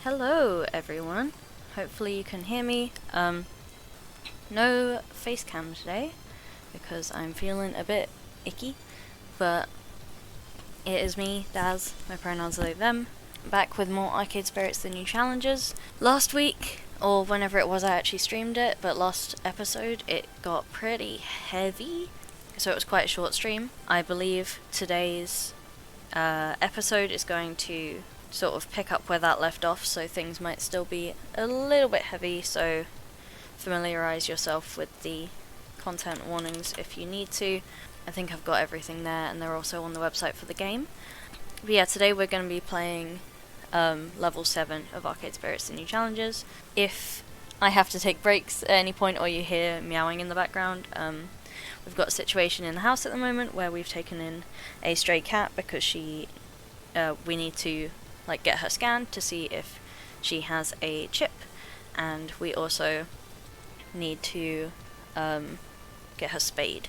Hello everyone, hopefully you can hear me. No face cam today because I'm feeling a bit icky, but it is me, Daz, my pronouns are they them, back with more Arcade Spirits The New Challenges. Last week, or whenever it was I actually streamed it, but last episode it got pretty heavy, so it was quite a short stream. I believe today's episode is going to sort of pick up where that left off, so things might still be a little bit heavy, so familiarise yourself with the content warnings if you need to. I think I've got everything there, and they're also on the website for the game. But yeah, today we're going to be playing level 7 of Arcade Spirits The New Challenges. If I have to take breaks at any point or you hear meowing in the background, we've got a situation in the house at the moment where we've taken in a stray cat because we need to get her scanned to see if she has a chip, and we also need to get her spayed.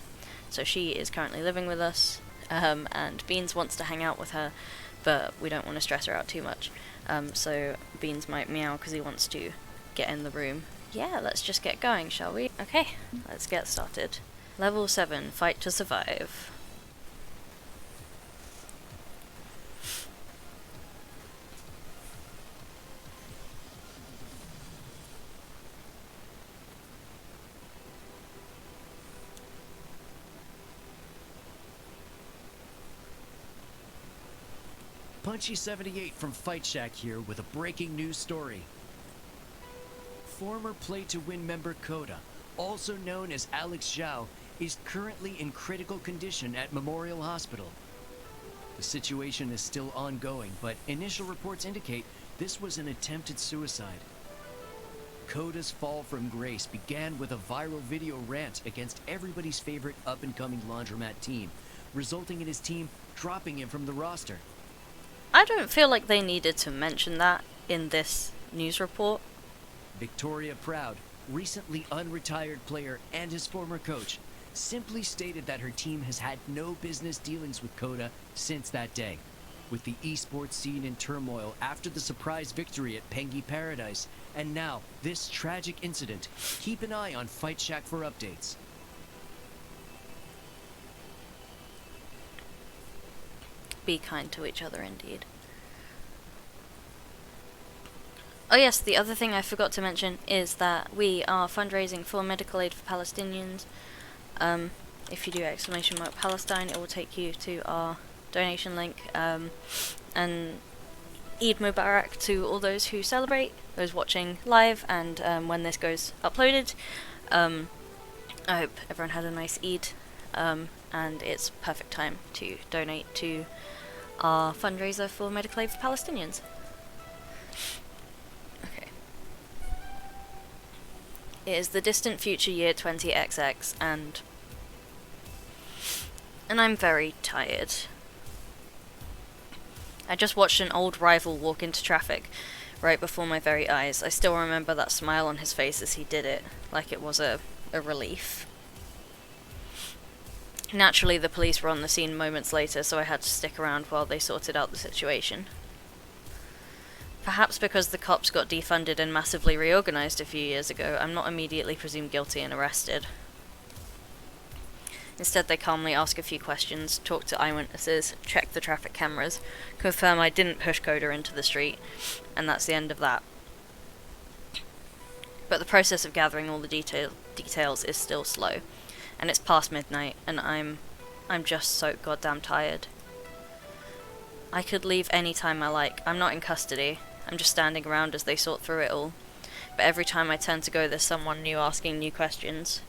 So she is currently living with us, and Beans wants to hang out with her, but we don't want to stress her out too much. So Beans might meow because he wants to get in the room. Yeah, let's just get going, shall we? Okay, let's get started. Level 7, Fight to Survive. Punchy78 from Fight Shack here with a breaking news story. Former Play to Win member Coda, also known as Alex Zhao, is currently in critical condition at Memorial Hospital. The situation is still ongoing, but initial reports indicate this was an attempted suicide. Coda's fall from grace began with a viral video rant against everybody's favorite up-and-coming laundromat team, resulting in his team dropping him from the roster. I don't feel like they needed to mention that in this news report. Victoria Proud, recently unretired player and his former coach, simply stated that her team has had no business dealings with Coda since that day. With the esports scene in turmoil after the surprise victory at Pengy Paradise, and now this tragic incident, keep an eye on Fight Shack for updates. Be kind to each other, indeed. Oh yes, the other thing I forgot to mention is that we are fundraising for medical aid for Palestinians. If you do !Palestine, it will take you to our donation link. And Eid Mubarak to all those who celebrate, those watching live, and when this goes uploaded. I hope everyone had a nice Eid. And it's perfect time to donate to our fundraiser for medical aid for Palestinians. Okay. It is the distant future year 20XX, and I'm very tired. I just watched an old rival walk into traffic right before my very eyes. I still remember that smile on his face as he did it, like it was a relief. Naturally, the police were on the scene moments later, so I had to stick around while they sorted out the situation. Perhaps because the cops got defunded and massively reorganized a few years ago, I'm not immediately presumed guilty and arrested. Instead, they calmly ask a few questions, talk to eyewitnesses, check the traffic cameras, confirm I didn't push Coda into the street, and that's the end of that. But the process of gathering all the details is still slow. And it's past midnight, and I'm just so goddamn tired. I could leave any time I like. I'm not in custody. I'm just standing around as they sort through it all. But every time I turn to go, there's someone new asking new questions.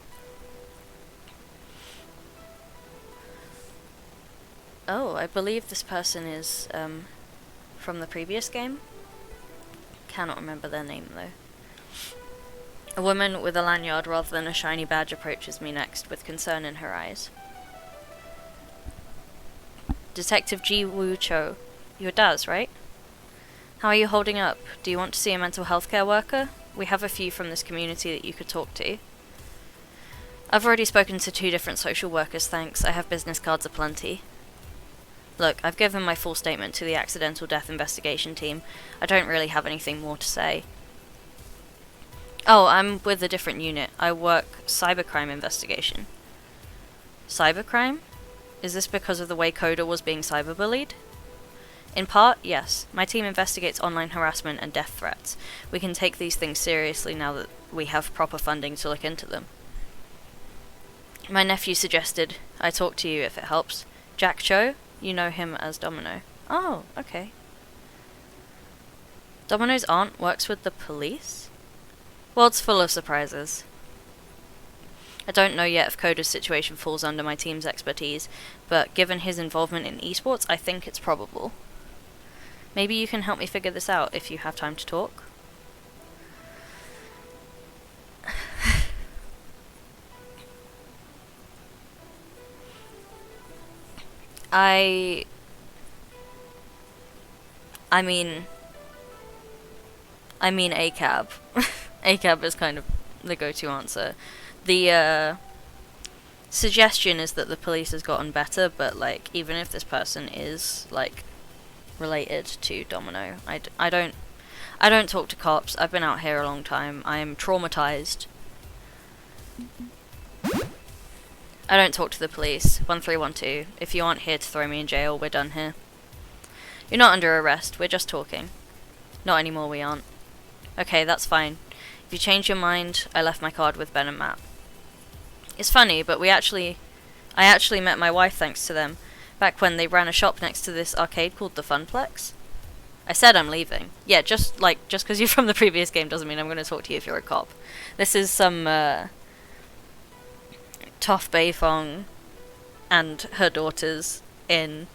Oh, I believe this person is, from the previous game. Cannot remember their name, though. A woman with a lanyard rather than a shiny badge approaches me next, with concern in her eyes. Detective Ji Woo Cho. You're Daz, right? How are you holding up? Do you want to see a mental health care worker? We have a few from this community that you could talk to. I've already spoken to 2 different social workers, thanks. I have business cards aplenty. Look, I've given my full statement to the accidental death investigation team. I don't really have anything more to say. Oh, I'm with a different unit. I work cybercrime investigation. Cybercrime? Is this because of the way Coda was being cyberbullied? In part, yes. My team investigates online harassment and death threats. We can take these things seriously now that we have proper funding to look into them. My nephew suggested I talk to you if it helps. Jack Cho? You know him as Domino. Oh, okay. Domino's aunt works with the police? World's full of surprises. I don't know yet if Coda's situation falls under my team's expertise, but given his involvement in esports, I think it's probable. Maybe you can help me figure this out if you have time to talk. I mean ACAB. ACAB is kind of the go-to answer. The suggestion is that the police has gotten better, but like even if this person is like related to Domino, I don't talk to cops. I've been out here a long time. I am traumatized. I don't talk to the police. 1312. If you aren't here to throw me in jail, we're done here. You're not under arrest. We're just talking. Not anymore, we aren't. Okay, that's fine. If you change your mind, I left my card with Ben and Matt. It's funny, but I actually met my wife thanks to them, back when they ran a shop next to this arcade called the Funplex. I said I'm leaving. Yeah, just because you're from the previous game doesn't mean I'm going to talk to you if you're a cop. This is some, Toph Beifong and her daughters in,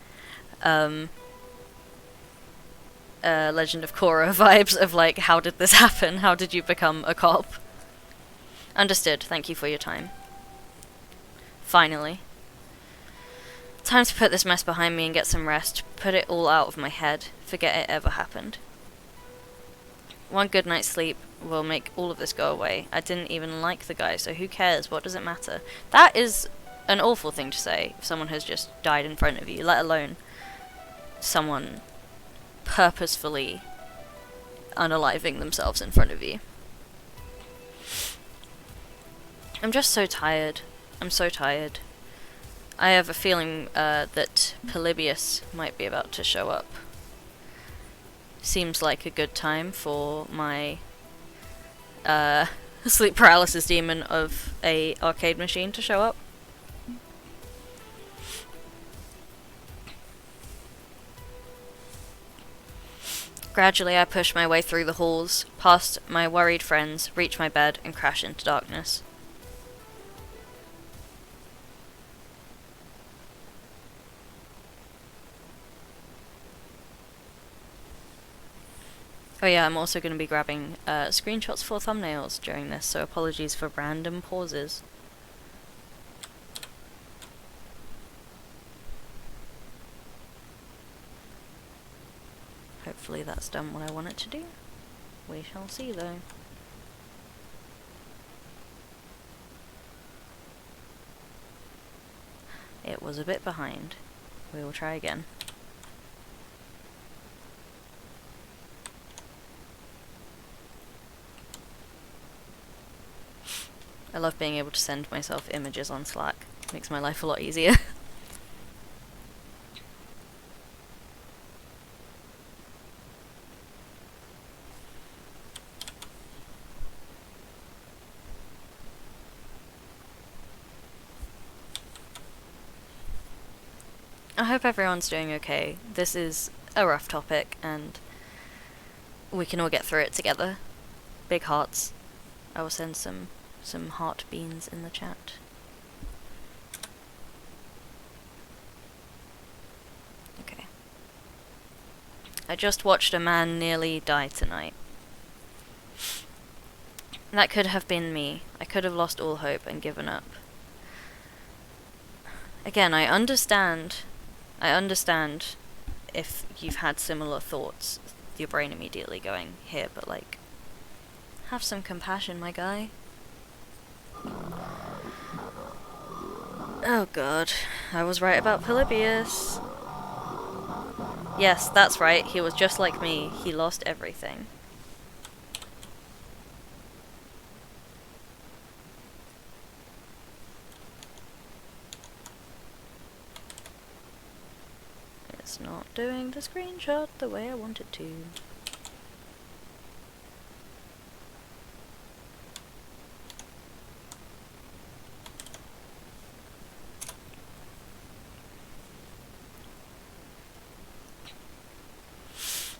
Legend of Korra vibes of like, how did this happen? How did you become a cop? Understood. Thank you for your time. Finally. Time to put this mess behind me and get some rest. Put it all out of my head. Forget it ever happened. One good night's sleep will make all of this go away. I didn't even like the guy, so who cares? What does it matter? That is an awful thing to say if someone has just died in front of you, let alone someone purposefully unaliving themselves in front of you. I'm just so tired. I'm so tired. I have a feeling that Polybius might be about to show up. Seems like a good time for my sleep paralysis demon of a arcade machine to show up. Gradually I push my way through the halls, past my worried friends, reach my bed, and crash into darkness. Oh yeah, I'm also going to be grabbing screenshots for thumbnails during this, so apologies for random pauses. Hopefully that's done what I want it to do. We shall see though. It was a bit behind. We will try again. I love being able to send myself images on Slack. Makes my life a lot easier. I hope everyone's doing okay. This is a rough topic and we can all get through it together. Big hearts. I will send some heart beans in the chat. Okay. I just watched a man nearly die tonight. That could have been me. I could have lost all hope and given up. Again, I understand if you've had similar thoughts, your brain immediately going here, but like, have some compassion, my guy. Oh god, I was right about Polybius. Yes, that's right, he was just like me. He lost everything. It's not doing the screenshot the way I want it to.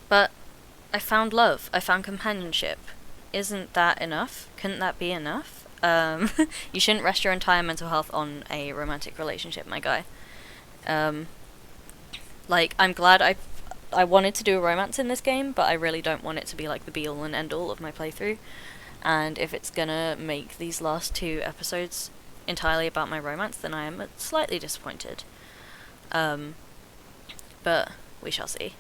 But I found love. I found companionship. Isn't that enough? Couldn't that be enough? You shouldn't rest your entire mental health on a romantic relationship, my guy. Like, I'm glad I wanted to do a romance in this game, but I really don't want it to be like the be-all and end-all of my playthrough. And if it's gonna make these last 2 episodes entirely about my romance, then I am slightly disappointed. But we shall see.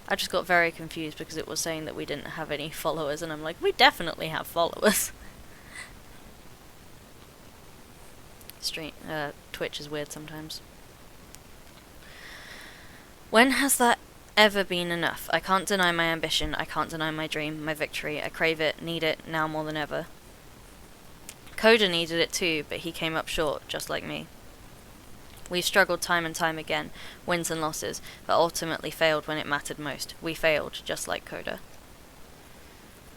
I just got very confused because it was saying that we didn't have any followers, and I'm like, we definitely have followers. Twitch is weird sometimes. When has that ever been enough? I can't deny my ambition, I can't deny my dream, my victory. I crave it, need it, now more than ever. Coda needed it too, but he came up short, just like me. We've struggled time and time again, wins and losses, but ultimately failed when it mattered most. We failed, just like Coda.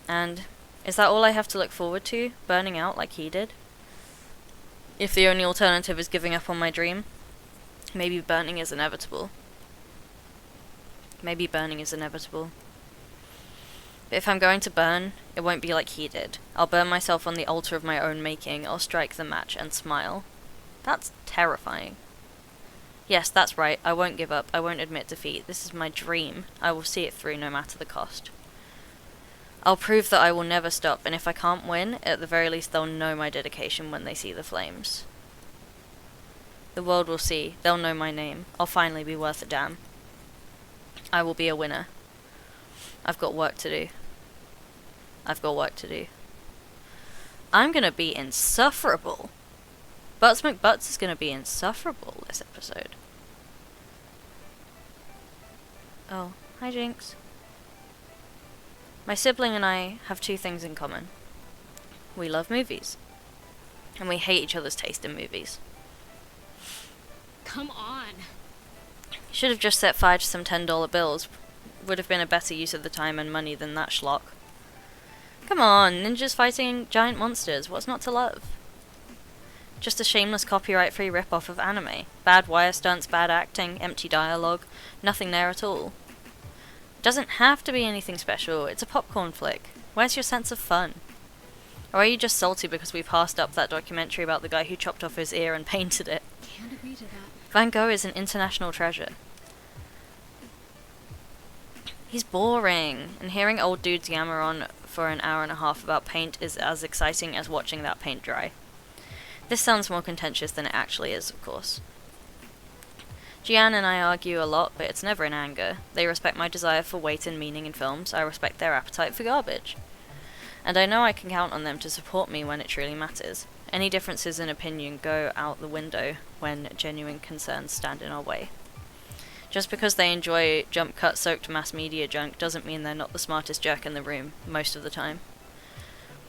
And is that all I have to look forward to? Burning out like he did? If the only alternative is giving up on my dream, maybe burning is inevitable. Maybe burning is inevitable. But if I'm going to burn, it won't be like he did. I'll burn myself on the altar of my own making. I'll strike the match and smile. That's terrifying. Yes, that's right. I won't give up. I won't admit defeat. This is my dream. I will see it through no matter the cost. I'll prove that I will never stop, and if I can't win, at the very least they'll know my dedication when they see the flames. The world will see. They'll know my name. I'll finally be worth a damn. I will be a winner. I've got work to do. I've got work to do. I'm gonna be insufferable. Butts McButts is gonna be insufferable this episode. Oh, hi Jinx. My sibling and I have 2 things in common. We love movies. And we hate each other's taste in movies. Come on. Should have just set fire to some $10 bills. Would have been a better use of the time and money than that schlock. Come on, ninjas fighting giant monsters. What's not to love? Just a shameless copyright-free rip-off of anime. Bad wire stunts, bad acting, empty dialogue. Nothing there at all. Doesn't have to be anything special. It's a popcorn flick. Where's your sense of fun? Or are you just salty because we passed up that documentary about the guy who chopped off his ear and painted it? Can't agree to that. Van Gogh is an international treasure. He's boring, and hearing old dudes yammer on for an hour and a half about paint is as exciting as watching that paint dry. This sounds more contentious than it actually is, of course. Gian and I argue a lot, but it's never in anger. They respect my desire for weight and meaning in films. I respect their appetite for garbage. And I know I can count on them to support me when it truly matters. Any differences in opinion go out the window when genuine concerns stand in our way. Just because they enjoy jump cut soaked mass media junk doesn't mean they're not the smartest jerk in the room, most of the time.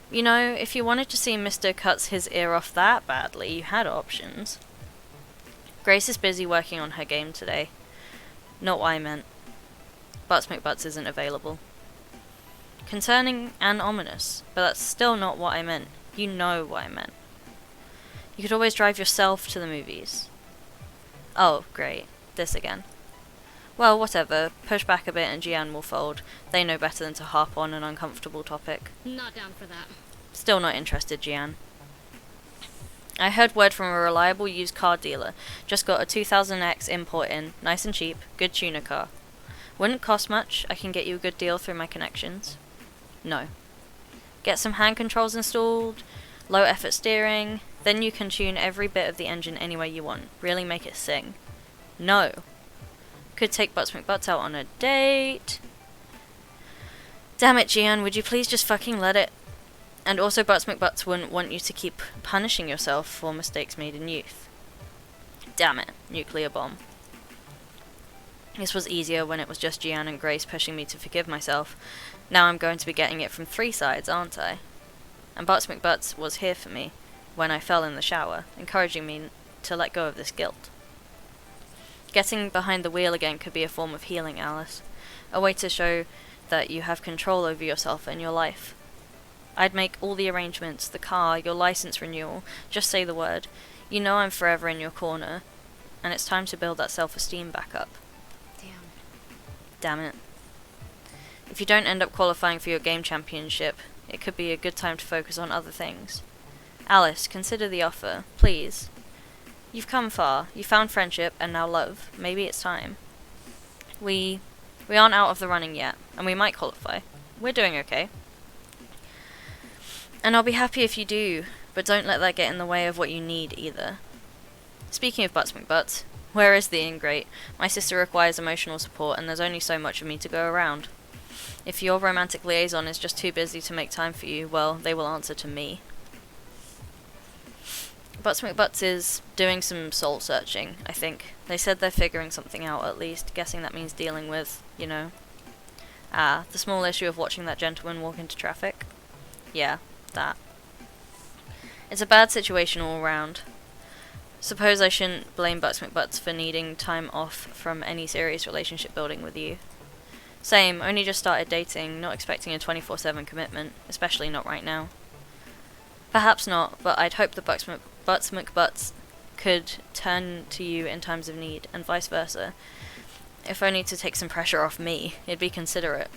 You know, if you wanted to see Mr. cuts his ear off that badly, you had options. Grace is busy working on her game today. Not what I meant. Butts McButts isn't available. Concerning and ominous, but that's still not what I meant. You know what I meant. You could always drive yourself to the movies. Oh, great. This again. Well, whatever. Push back a bit and Gian will fold. They know better than to harp on an uncomfortable topic. Not down for that. Still not interested, Gian. I heard word from a reliable used car dealer. Just got a 2000X import in. Nice and cheap. Good tuner car. Wouldn't cost much. I can get you a good deal through my connections. No. Get some hand controls installed. Low effort steering. Then you can tune every bit of the engine any way you want. Really make it sing. No. Could take Butts McButts out on a date. Damn it, Gian, would you please just fucking let it... And also Butts McButts wouldn't want you to keep punishing yourself for mistakes made in youth. Damn it, nuclear bomb. This was easier when it was just Gian and Grace pushing me to forgive myself. Now I'm going to be getting it from 3 sides, aren't I? And Butts McButts was here for me when I fell in the shower, encouraging me to let go of this guilt. Getting behind the wheel again could be a form of healing, Alice. A way to show that you have control over yourself and your life. I'd make all the arrangements, the car, your license renewal, just say the word. You know I'm forever in your corner, and it's time to build that self-esteem back up. Damn it. If you don't end up qualifying for your game championship, it could be a good time to focus on other things. Alice, consider the offer, please. You've come far, you found friendship, and now love. Maybe it's time. We aren't out of the running yet, and we might qualify. We're doing okay. And I'll be happy if you do, but don't let that get in the way of what you need either. Speaking of Butts McButts, where is the ingrate? My sister requires emotional support, and there's only so much of me to go around. If your romantic liaison is just too busy to make time for you, well, they will answer to me. Butts McButts is doing some soul searching, I think. They said they're figuring something out, at least, guessing that means dealing with, the small issue of watching that gentleman walk into traffic. Yeah, that. It's a bad situation all round. Suppose I shouldn't blame Butts McButts for needing time off from any serious relationship building with you. Same, only just started dating, not expecting a 24/7 commitment, especially not right now. Perhaps not, but I'd hope the Butts McButts could turn to you in times of need, and vice versa. If only to take some pressure off me, it'd be considerate.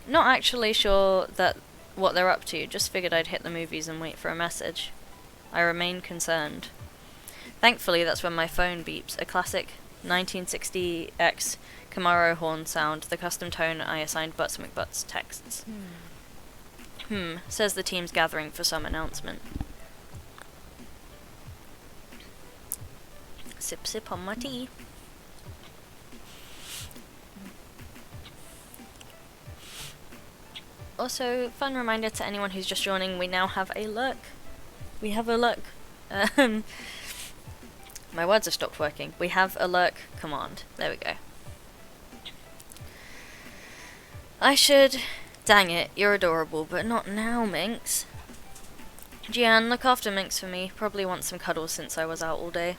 Not actually sure that what they're up to, just figured I'd hit the movies and wait for a message. I remain concerned. Thankfully, that's when my phone beeps, a classic 1960X Camaro horn sound, the custom tone I assigned Butts McButts texts. Says the team's gathering for some announcement. Sip sip on my tea. Also, fun reminder to anyone who's just joining, we now have a lurk. We have a lurk. My words have stopped working. We have a lurk command. There we go. I should... Dang it, you're adorable, but not now, Minx. Gian, look after Minx for me. Probably wants some cuddles since I was out all day.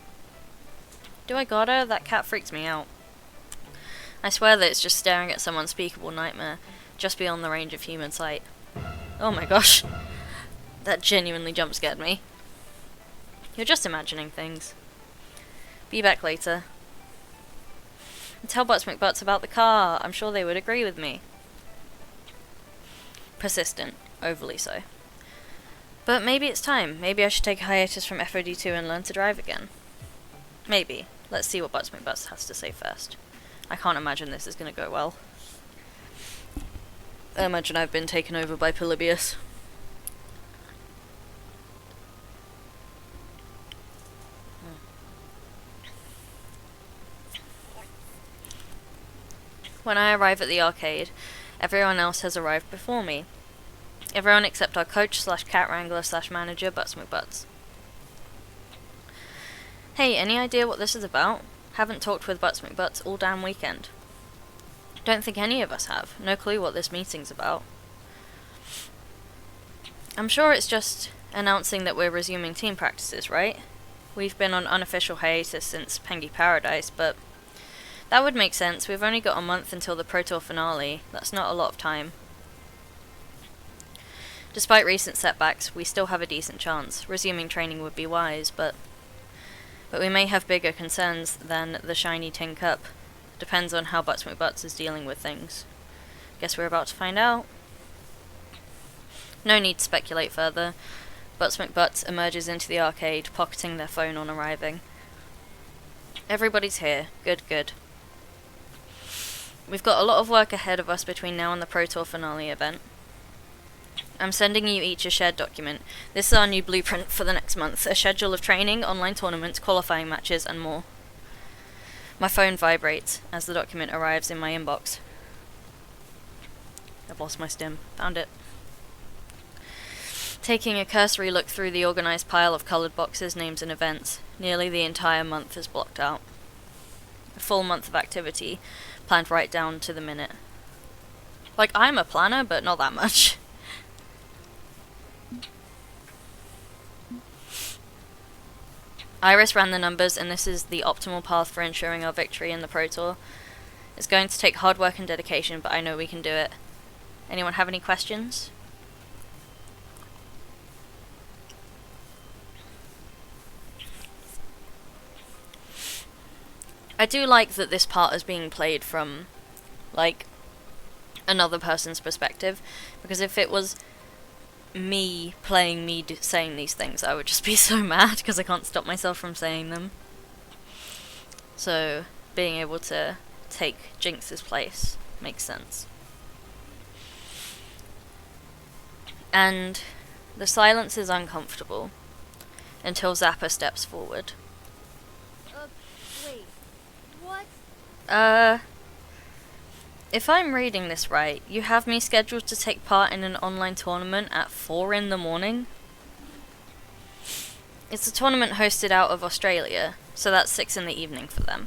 Do I gotta? That cat freaks me out. I swear that it's just staring at some unspeakable nightmare, just beyond the range of human sight. Oh my gosh. That genuinely jump-scared me. You're just imagining things. Be back later. And tell Butts McButts about the car. I'm sure they would agree with me. Persistent. Overly so. But maybe it's time. Maybe I should take a hiatus from FOD2 and learn to drive again. Maybe. Let's see what Butts McButts has to say first. I can't imagine this is going to go well. I imagine I've been taken over by Polybius. When I arrive at the arcade, everyone else has arrived before me. Everyone except our coach / cat wrangler / manager, Butts McButts. Hey, any idea what this is about? Haven't talked with Butts McButts all damn weekend. Don't think any of us have. No clue what this meeting's about. I'm sure it's just announcing that we're resuming team practices, right? We've been on unofficial hiatus since Pengy Paradise, but that would make sense. We've only got a month until the Pro Tour finale. That's not a lot of time. Despite recent setbacks, we still have a decent chance. Resuming training would be wise, but we may have bigger concerns than the shiny tin cup. Depends on how Butts McButts is dealing with things. Guess we're about to find out. No need to speculate further. Butts McButts emerges into the arcade, pocketing their phone on arriving. Everybody's here. Good, good. We've got a lot of work ahead of us between now and the Pro Tour finale event. I'm sending you each a shared document. This is our new blueprint for the next month. A schedule of training, online tournaments, qualifying matches, and more. My phone vibrates as the document arrives in my inbox. I've lost my stim. Found it. Taking a cursory look through the organised pile of coloured boxes, names and events, nearly the entire month is blocked out. A full month of activity, planned right down to the minute. Like, I'm a planner, but not that much. Iris ran the numbers, and this is the optimal path for ensuring our victory in the Pro Tour. It's going to take hard work and dedication, but I know we can do it. Anyone have any questions? I do like that this part is being played from, like, another person's perspective, because if it was me playing me saying these things, I would just be so mad because I can't stop myself from saying them. So being able to take Jinx's place makes sense. And the silence is uncomfortable until Zappa steps forward. Wait. What? If I'm reading this right, you have me scheduled to take part in an online tournament at 4 in the morning? It's a tournament hosted out of Australia, so that's 6 in the evening for them.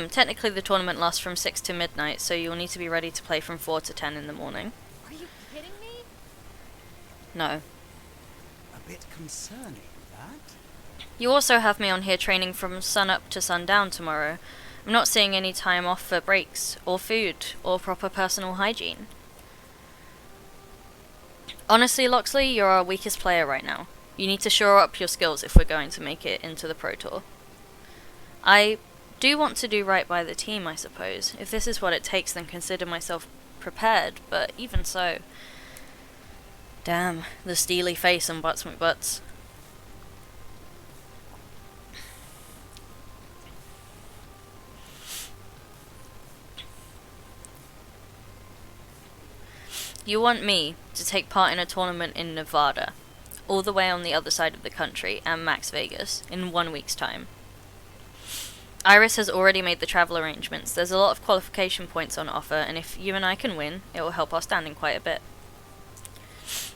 Technically the tournament lasts from 6 to midnight, so you'll need to be ready to play from 4 to 10 in the morning. Are you kidding me? No. A bit concerning, that. You also have me on here training from sun up to sundown tomorrow. I'm not seeing any time off for breaks, or food, or proper personal hygiene. Honestly, Loxley, you're our weakest player right now. You need to shore up your skills if we're going to make it into the Pro Tour. I do want to do right by the team, I suppose. If this is what it takes, then consider myself prepared, but even so... Damn, the steely face on Butts McButts. You want me to take part in a tournament in Nevada, all the way on the other side of the country, and Max Vegas, in 1 week's time. Iris has already made the travel arrangements. There's a lot of qualification points on offer, and if you and I can win, it will help our standing quite a bit.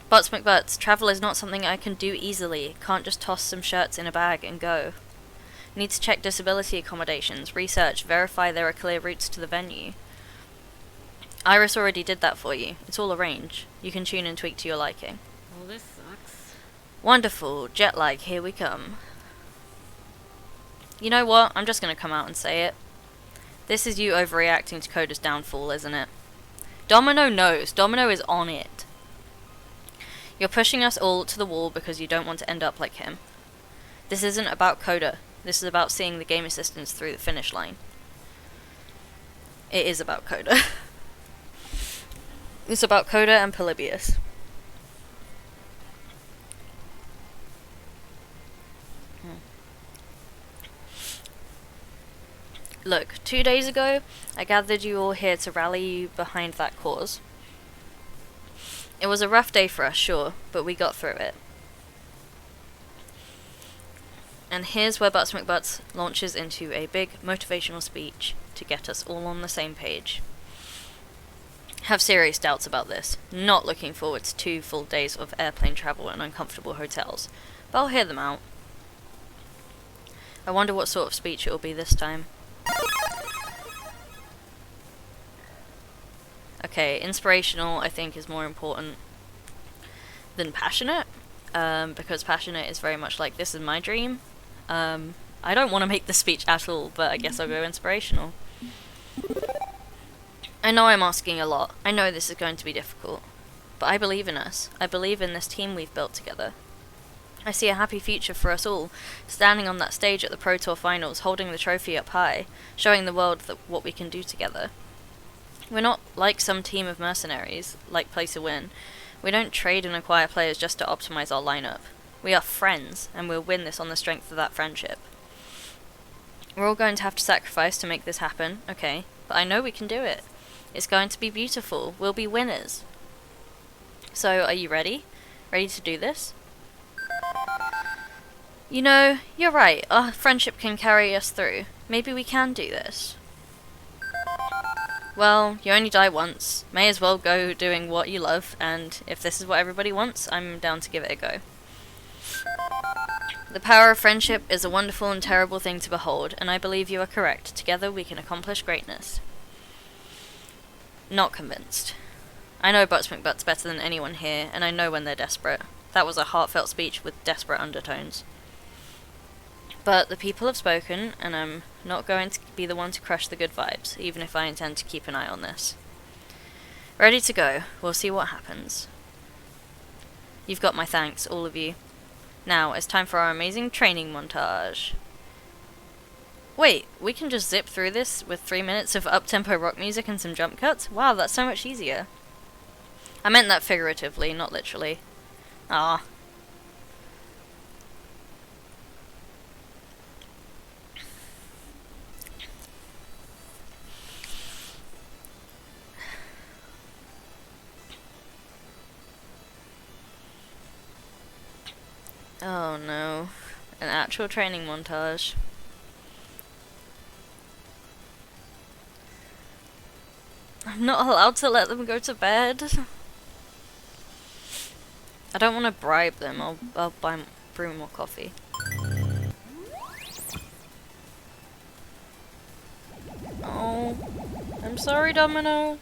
Butts McButts, travel is not something I can do easily. Can't just toss some shirts in a bag and go. Need to check disability accommodations, research, verify there are clear routes to the venue. Iris already did that for you. It's all arranged. You can tune and tweak to your liking. Well, this sucks. Wonderful. Jet lag, here we come. You know what? I'm just gonna come out and say it. This is you overreacting to Coda's downfall, isn't it? Domino knows. Domino is on it. You're pushing us all to the wall because you don't want to end up like him. This isn't about Coda. This is about seeing the game assistants through the finish line. It is about Coda. It's about Coda and Polybius. Look, 2 days ago, I gathered you all here to rally you behind that cause. It was a rough day for us, sure, but we got through it. And here's where Butts McButts launches into a big motivational speech to get us all on the same page. Have serious doubts about this. Not looking forward to 2 full days of airplane travel and uncomfortable hotels, but I'll hear them out. I wonder what sort of speech it will be this time. Okay, inspirational I think is more important than passionate, because passionate is very much like, this is my dream. I don't want to make the speech at all, but I guess I'll go inspirational. I know I'm asking a lot. I know this is going to be difficult. But I believe in us. I believe in this team we've built together. I see a happy future for us all, standing on that stage at the Pro Tour Finals, holding the trophy up high, showing the world what we can do together. We're not like some team of mercenaries, like Play to Win. We don't trade and acquire players just to optimize our lineup. We are friends, and we'll win this on the strength of that friendship. We're all going to have to sacrifice to make this happen, okay, but I know we can do it. It's going to be beautiful. We'll be winners. So, are you ready? Ready to do this? You know, you're right. Our friendship can carry us through. Maybe we can do this. Well, you only die once. May as well go doing what you love, and if this is what everybody wants, I'm down to give it a go. The power of friendship is a wonderful and terrible thing to behold, and I believe you are correct. Together we can accomplish greatness. Not convinced. I know Butts McButts better than anyone here, and I know when they're desperate. That was a heartfelt speech with desperate undertones. But the people have spoken, and I'm not going to be the one to crush the good vibes, even if I intend to keep an eye on this. Ready to go. We'll see what happens. You've got my thanks, all of you. Now, it's time for our amazing training montage. Wait, we can just zip through this with 3 minutes of up-tempo rock music and some jump cuts? Wow, that's so much easier. I meant that figuratively, not literally. Ah. Oh no. An actual training montage. I'm not allowed to let them go to bed. I don't want to bribe them. I'll brew more coffee. Oh, I'm sorry, Domino.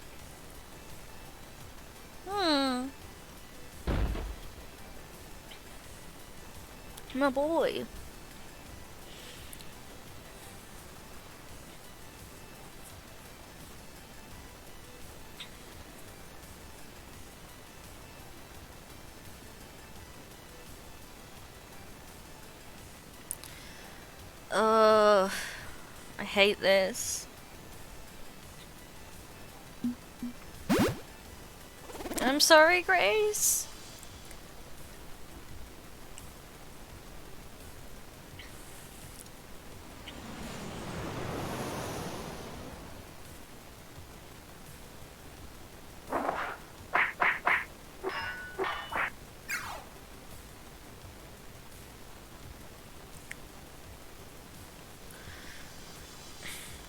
My boy. I hate this. I'm sorry, Grace.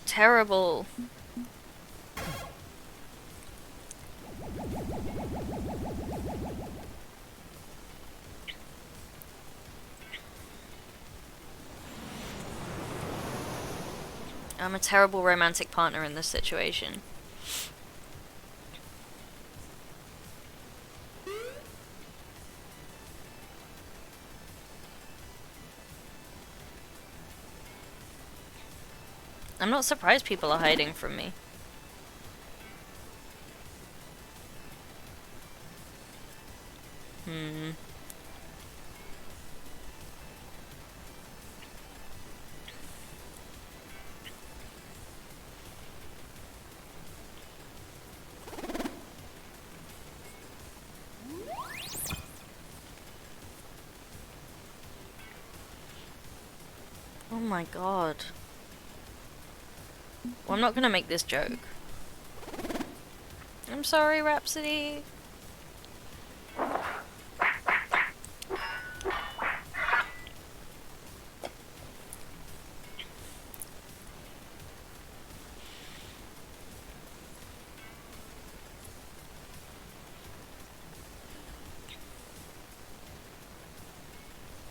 Terrible. I'm a terrible romantic partner in this situation. I'm not surprised people are hiding from me. Oh my god. Well, I'm not gonna make this joke. I'm sorry, Rhapsody.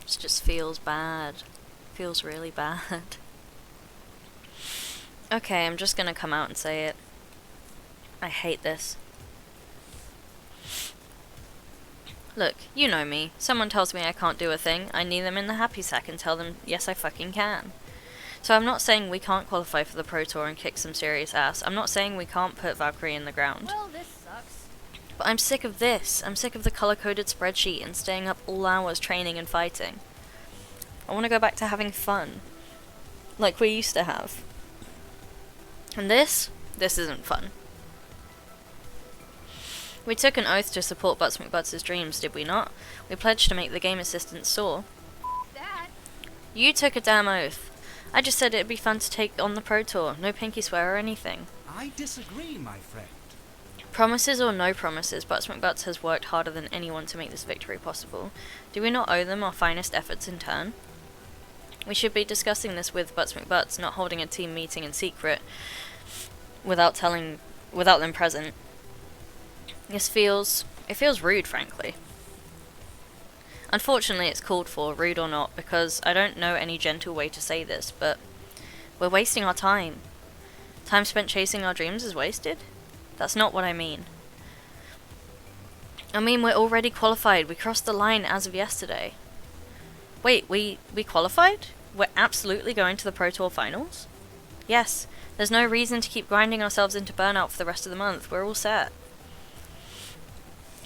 This just feels bad. Feels really bad. Okay, I'm just gonna come out and say it. I hate this. Look, you know me. Someone tells me I can't do a thing, I knee them in the happy sack and tell them, yes I fucking can. So I'm not saying we can't qualify for the Pro Tour and kick some serious ass. I'm not saying we can't put Valkyrie in the ground. Well, this sucks. But I'm sick of this. I'm sick of the color-coded spreadsheet and staying up all hours training and fighting. I want to go back to having fun. Like we used to have. And this isn't fun. We took an oath to support Butts McButts' dreams, did we not? We pledged to make the game assistant soar. Dad. You took a damn oath. I just said it'd be fun to take on the Pro Tour. No pinky swear or anything. I disagree, my friend. Promises or no promises, Butts McButts has worked harder than anyone to make this victory possible. Do we not owe them our finest efforts in turn? We should be discussing this with Butts McButts, not holding a team meeting in secret without telling without them present. It feels rude, frankly. Unfortunately, it's called for, rude or not, because I don't know any gentle way to say this, but we're wasting our time. Time spent chasing our dreams is wasted? That's not what I mean. I mean, we're already qualified. We crossed the line as of yesterday. Wait, we qualified? We're absolutely going to the Pro Tour finals? Yes. There's no reason to keep grinding ourselves into burnout for the rest of the month. We're all set.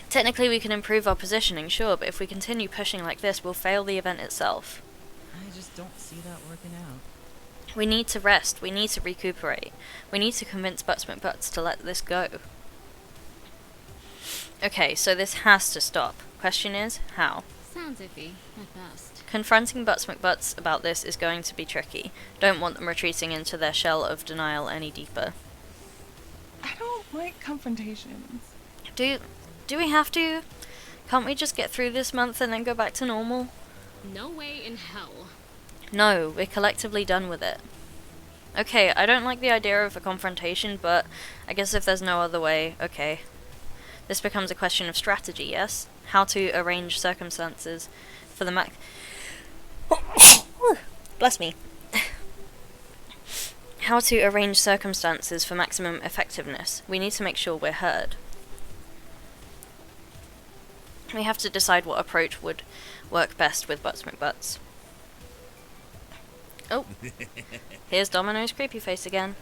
Technically, we can improve our positioning, sure, but if we continue pushing like this, we'll fail the event itself. I just don't see that working out. We need to rest. We need to recuperate. We need to convince Butts McButts to let this go. Okay, so this has to stop. Question is, how? Sounds iffy, at best. Confronting Butts McButts about this is going to be tricky. Don't want them retreating into their shell of denial any deeper. I don't like confrontations. Do we have to? Can't we just get through this month and then go back to normal? No way in hell. No, we're collectively done with it. Okay, I don't like the idea of a confrontation, but I guess if there's no other way, okay. This becomes a question of strategy, yes? How to arrange circumstances for the Bless me. How to arrange circumstances for maximum effectiveness. We need to make sure we're heard. We have to decide what approach would work best with Butts McButts. Oh, here's Domino's creepy face again.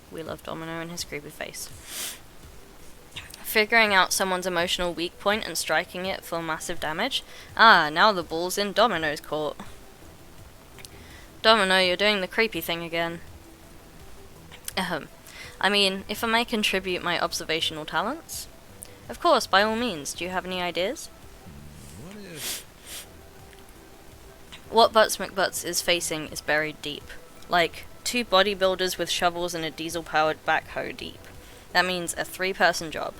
We love Domino and his creepy face. Figuring out someone's emotional weak point and striking it for massive damage. Ah, now the ball's in Domino's court. Domino, you're doing the creepy thing again. I mean, if I may contribute my observational talents? Of course, by all means. Do you have any ideas? What if... What Butts McButts is facing is buried deep. Like, 2 bodybuilders with shovels and a diesel-powered backhoe deep. That means a 3-person job.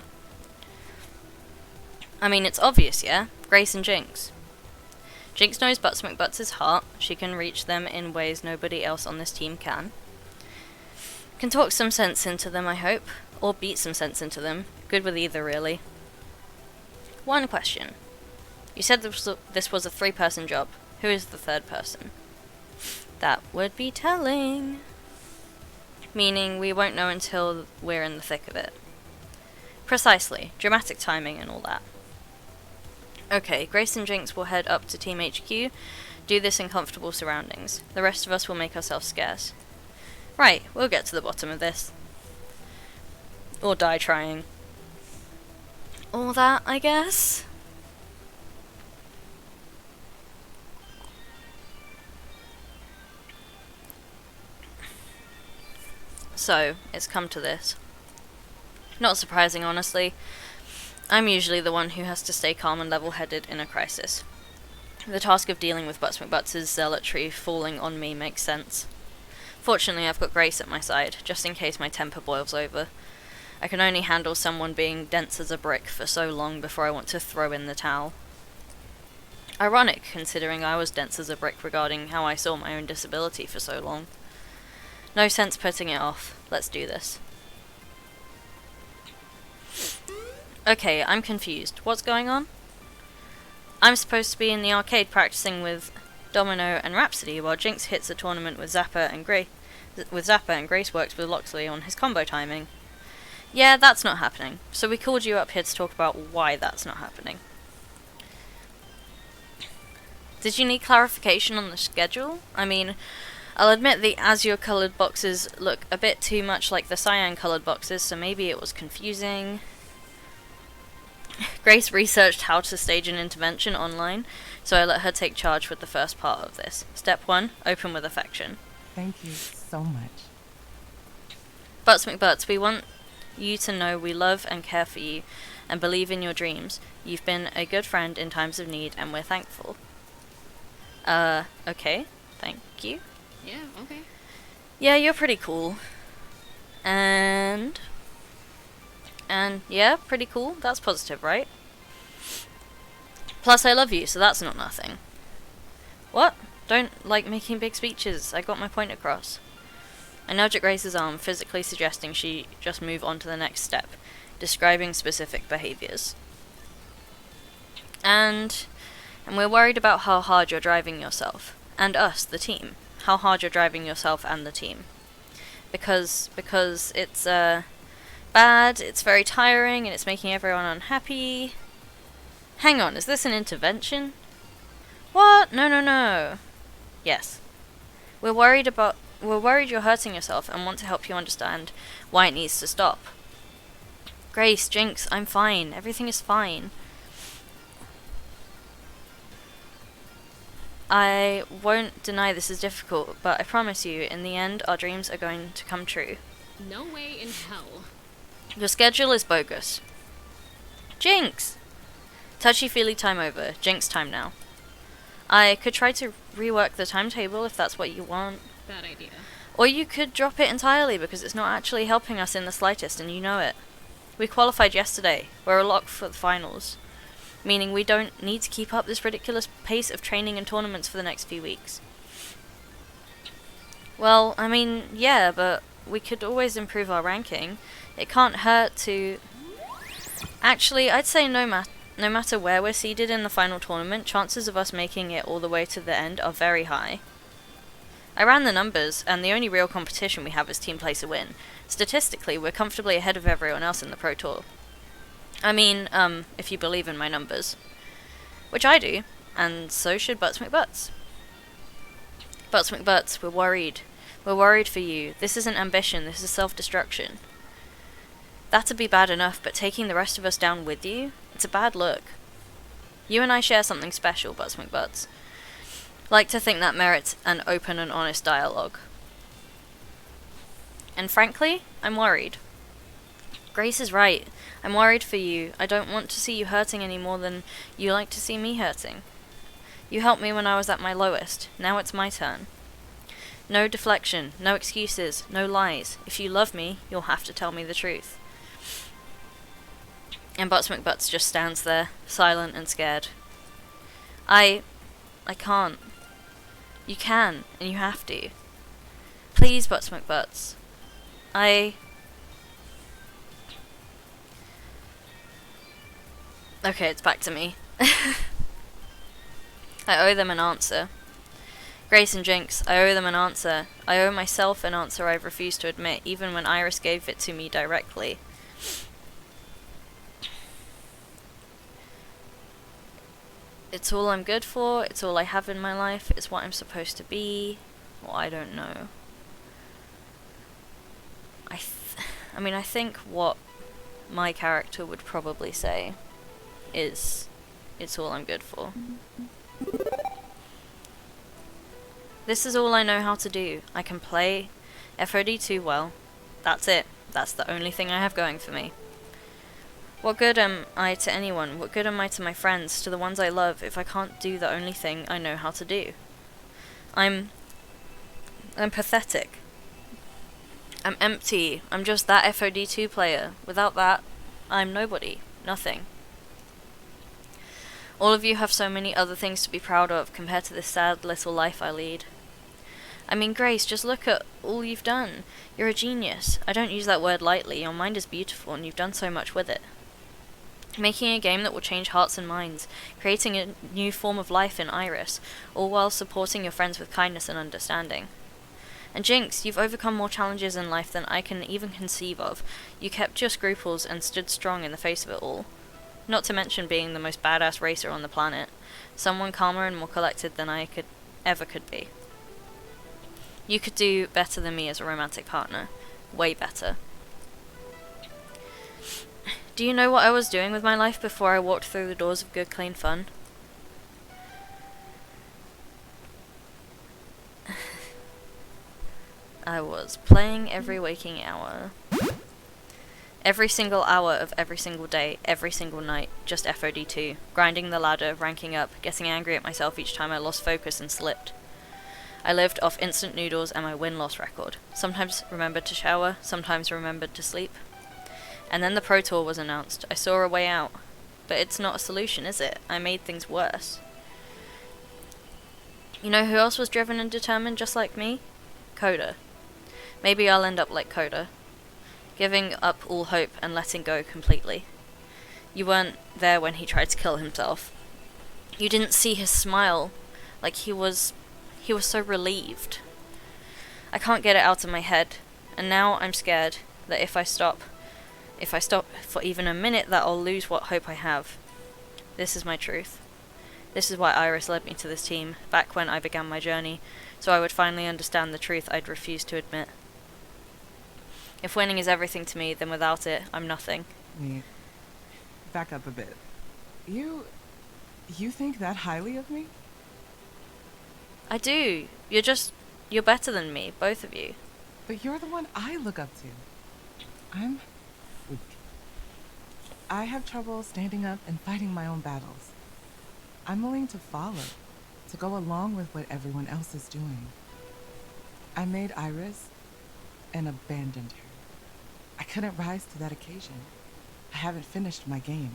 I mean, it's obvious, yeah? Grace and Jinx. Jinx knows Butts McButts' heart. She can reach them in ways nobody else on this team can. Can talk some sense into them, I hope. Or beat some sense into them. Good with either, really. One question. You said this was a 3-person job. Who is the 3rd person? That would be telling. Meaning we won't know until we're in the thick of it. Precisely. Dramatic timing and all that. Okay, Grace and Jinx will head up to Team HQ, do this in comfortable surroundings. The rest of us will make ourselves scarce. Right, we'll get to the bottom of this. Or die trying. All that, I guess? So, it's come to this. Not surprising, honestly. I'm usually the one who has to stay calm and level-headed in a crisis. The task of dealing with Butts McButts' zealotry falling on me makes sense. Fortunately, I've got Grace at my side, just in case my temper boils over. I can only handle someone being dense as a brick for so long before I want to throw in the towel. Ironic, considering I was dense as a brick regarding how I saw my own disability for so long. No sense putting it off. Let's do this. Okay, I'm confused. What's going on? I'm supposed to be in the arcade practicing with Domino and Rhapsody while Jinx hits a tournament with Zappa and Grace works with Loxley on his combo timing. Yeah, that's not happening. So we called you up here to talk about why that's not happening. Did you need clarification on the schedule? I mean, I'll admit the azure-coloured boxes look a bit too much like the cyan-coloured boxes, so maybe it was confusing. Grace researched how to stage an intervention online, so I let her take charge with the first part of this. Step 1, open with affection. Thank you so much. Butts McButts, we want you to know we love and care for you, and believe in your dreams. You've been a good friend in times of need, and we're thankful. Okay. Thank you. Yeah, okay. Yeah, you're pretty cool. And yeah, pretty cool. That's positive, right? Plus, I love you, so that's not nothing. What? Don't like making big speeches. I got my point across. I nudge at Grace's arm, physically suggesting she just move on to the next step, describing specific behaviors. And we're worried about how hard you're driving yourself. And us, the team. How hard you're driving yourself and the team. Because it's bad, it's very tiring, and it's making everyone unhappy. Hang on, is this an intervention? What? No. Yes. We're worried you're hurting yourself and want to help you understand why it needs to stop. Grace, Jinx, I'm fine. Everything is fine. I won't deny this is difficult, but I promise you, in the end, our dreams are going to come true. No way in hell. Your schedule is bogus. Jinx! Touchy-feely time over. Jinx time now. I could try to rework the timetable if that's what you want. Bad idea. Or you could drop it entirely because it's not actually helping us in the slightest and you know it. We qualified yesterday. We're a lock for the finals. Meaning we don't need to keep up this ridiculous pace of training and tournaments for the next few weeks. Well, I mean, yeah, but we could always improve our ranking. It can't hurt to... Actually, I'd say no matter where we're seeded in the final tournament, chances of us making it all the way to the end are very high. I ran the numbers, and the only real competition we have is team place a win. Statistically, we're comfortably ahead of everyone else in the Pro Tour. I mean, if you believe in my numbers. Which I do, and so should Butts McButts. Butts McButts, we're worried. We're worried for you. This isn't ambition, this is self-destruction. That'd be bad enough, but taking the rest of us down with you? It's a bad look. You and I share something special, Butts McButts. Like to think that merits an open and honest dialogue. And frankly, I'm worried. Grace is right. I'm worried for you. I don't want to see you hurting any more than you like to see me hurting. You helped me when I was at my lowest. Now it's my turn. No deflection, no excuses, no lies. If you love me, you'll have to tell me the truth. And Butts McButts just stands there, silent and scared. I can't. You can, and you have to. Please, Butts McButts. Okay, it's back to me. I owe them an answer. Grace and Jinx, I owe them an answer. I owe myself an answer I've refused to admit, even when Iris gave it to me directly. It's all I'm good for, it's all I have in my life, it's what I'm supposed to be. Well, I don't know. I think what my character would probably say is, it's all I'm good for. This is all I know how to do. I can play FOD2 well. That's it. That's the only thing I have going for me. What good am I to anyone? What good am I to my friends, to the ones I love, if I can't do the only thing I know how to do? I'm pathetic. I'm empty. I'm just that FOD2 player. Without that, I'm nobody. Nothing. All of you have so many other things to be proud of compared to this sad little life I lead. I mean, Grace, just look at all you've done. You're a genius. I don't use that word lightly. Your mind is beautiful and you've done so much with it. Making a game that will change hearts and minds, creating a new form of life in Iris, all while supporting your friends with kindness and understanding. And Jinx, you've overcome more challenges in life than I can even conceive of. You kept your scruples and stood strong in the face of it all. Not to mention being the most badass racer on the planet. Someone calmer and more collected than I ever could be. You could do better than me as a romantic partner. Way better. Do you know what I was doing with my life before I walked through the doors of good, clean fun? I was playing every waking hour. Every single hour of every single day, every single night, just FOD2, grinding the ladder, ranking up, getting angry at myself each time I lost focus and slipped. I lived off instant noodles and my win-loss record. Sometimes remembered to shower, sometimes remembered to sleep. And then the Pro Tour was announced. I saw a way out. But it's not a solution, is it? I made things worse. You know who else was driven and determined just like me? Coda. Maybe I'll end up like Coda, giving up all hope and letting go completely. You weren't there when he tried to kill himself. You didn't see his smile, like he was so relieved. I can't get it out of my head, and now I'm scared that if I stop for even a minute, that I'll lose what hope I have. This is my truth. This is why Iris led me to this team, back when I began my journey, so I would finally understand the truth I'd refused to admit. If winning is everything to me, then without it, I'm nothing. Wait. Back up a bit. You think that highly of me? I do. You're better than me, both of you. But you're the one I look up to. I'm weak. I have trouble standing up and fighting my own battles. I'm willing to follow, to go along with what everyone else is doing. I made Iris and abandoned her. I couldn't rise to that occasion. I haven't finished my game,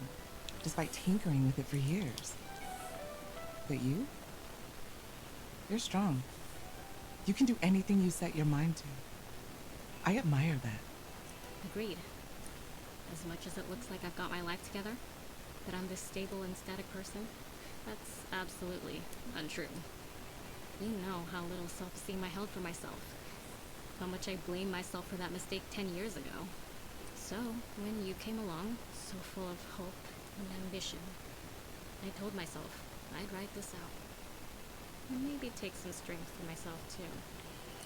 despite tinkering with it for years. But you're strong. You can do anything you set your mind to. I admire that. Agreed. As much as it looks like I've got my life together, that I'm this stable and static person, that's absolutely untrue. You know how little self-esteem I held for myself. How much I blamed myself for that mistake 10 years ago. So, when you came along, so full of hope and ambition, I told myself I'd write this out. And maybe take some strength for myself, too.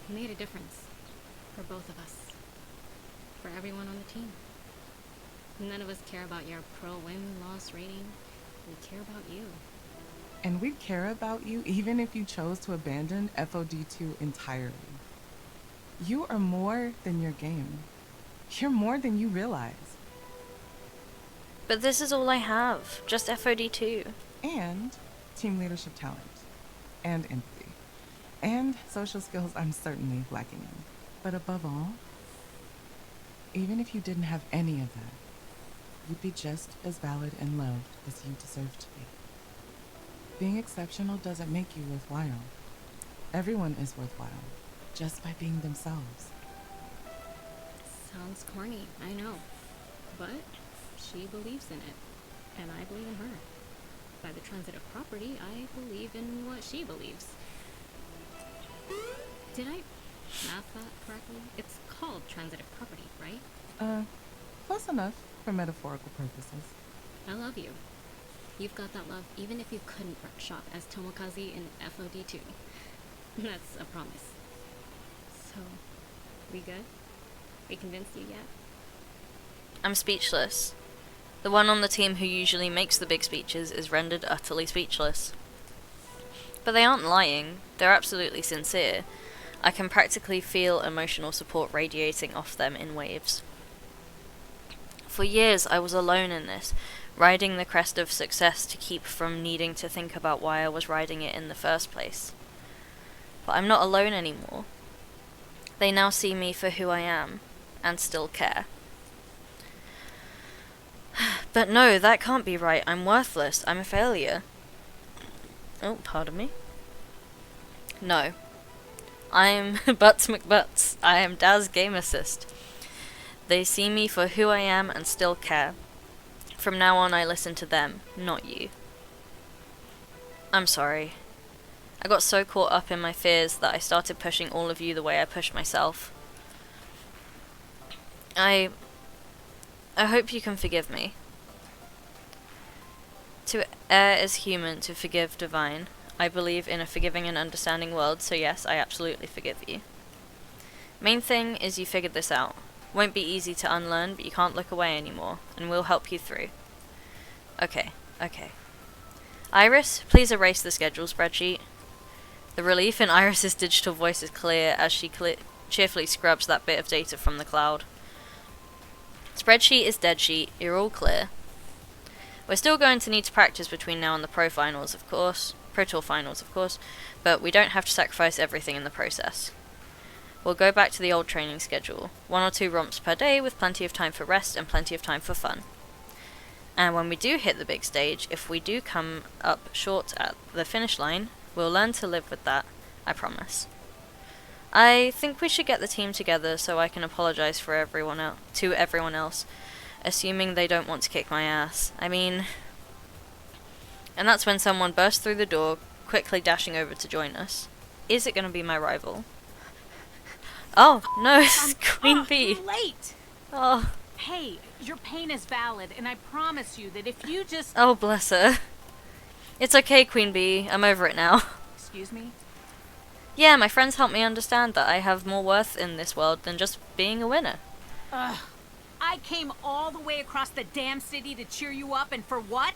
It made a difference. For both of us. For everyone on the team. None of us care about your pro-win loss rating. We care about you. And we'd care about you even if you chose to abandon FOD2 entirely. You are more than your game. You're more than you realize. But this is all I have, just FOD2. And team leadership talent. And empathy. And social skills I'm certainly lacking in. But above all, even if you didn't have any of that, you'd be just as valid and loved as you deserve to be. Being exceptional doesn't make you worthwhile. Everyone is worthwhile, just by being themselves. Sounds corny, I know. But she believes in it. And I believe in her. By the transitive property, I believe in what she believes. Did I math that correctly? It's called transitive property, right? Close enough for metaphorical purposes. I love you. You've got that love even if you couldn't shop as Tomokazi in FOD2. That's a promise. So, we good? We convinced you yet? I'm speechless. The one on the team who usually makes the big speeches is rendered utterly speechless. But they aren't lying. They're absolutely sincere. I can practically feel emotional support radiating off them in waves. For years I was alone in this, riding the crest of success to keep from needing to think about why I was riding it in the first place. But I'm not alone anymore. They now see me for who I am, and still care. But no, that can't be right. I'm worthless. I'm a failure. Oh, pardon me. No. I'm Butts McButts. I am Daz Game Assist. They see me for who I am and still care. From now on I listen to them, not you. I'm sorry. I got so caught up in my fears that I started pushing all of you the way I pushed myself. I hope you can forgive me. To err is human, to forgive divine. I believe in a forgiving and understanding world, so yes, I absolutely forgive you. Main thing is you figured this out. Won't be easy to unlearn, but you can't look away anymore, and we'll help you through. Okay. Iris, please erase the schedule spreadsheet. The relief in Iris's digital voice is clear as she cheerfully scrubs that bit of data from the cloud. Spreadsheet is dead sheet, you're all clear. We're still going to need to practice between now and the Pro Tour finals, of course, but we don't have to sacrifice everything in the process. We'll go back to the old training schedule, 1 or 2 romps per day with plenty of time for rest and plenty of time for fun. And when we do hit the big stage, if we do come up short at the finish line, we'll learn to live with that, I promise. I think we should get the team together so I can apologize for to everyone else, assuming they don't want to kick my ass. I mean... And that's when someone burst through the door, quickly dashing over to join us. Is it going to be my rival? Oh, no, it's Queen Bee. Too late. Oh. Hey, your pain is valid, and I promise you that if you just... Oh, bless her. It's okay, Queen Bee. I'm over it now. Excuse me? Yeah, my friends helped me understand that I have more worth in this world than just being a winner. Ugh. I came all the way across the damn city to cheer you up, and for what?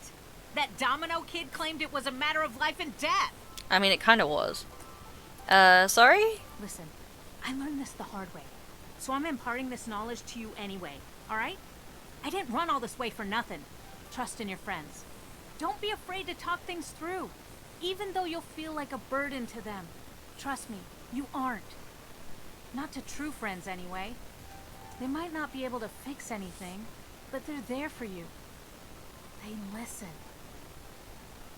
That Domino kid claimed it was a matter of life and death. I mean, it kind of was. Sorry? Listen, I learned this the hard way, so I'm imparting this knowledge to you anyway, alright? I didn't run all this way for nothing. Trust in your friends. Don't be afraid to talk things through, even though you'll feel like a burden to them. Trust me, you aren't. Not to true friends, anyway. They might not be able to fix anything, but they're there for you. They listen.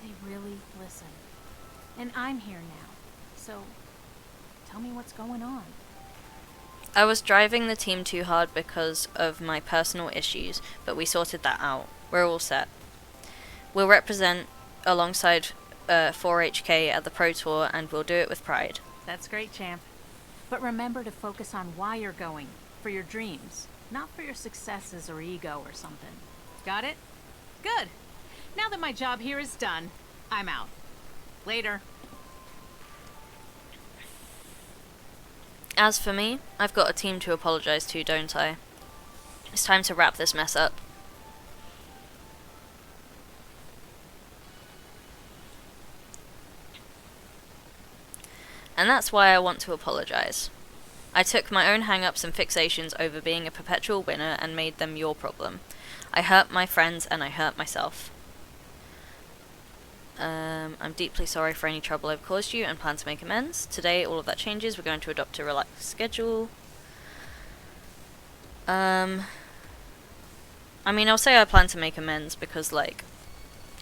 They really listen. And I'm here now, so tell me what's going on. I was driving the team too hard because of my personal issues, but we sorted that out. We're all set. We'll represent alongside 4HK at the Pro Tour, and we'll do it with pride. That's great, champ. But remember to focus on why you're going, for your dreams, not for your successes or ego or something. Got it? Good. Now that my job here is done, I'm out. Later. As for me, I've got a team to apologize to, don't I? It's time to wrap this mess up. And that's why I want to apologize. I took my own hang-ups and fixations over being a perpetual winner and made them your problem. I hurt my friends and I hurt myself. I'm deeply sorry for any trouble I've caused you and plan to make amends. Today, all of that changes. We're going to adopt a relaxed schedule. I mean, I'll say I plan to make amends because, like,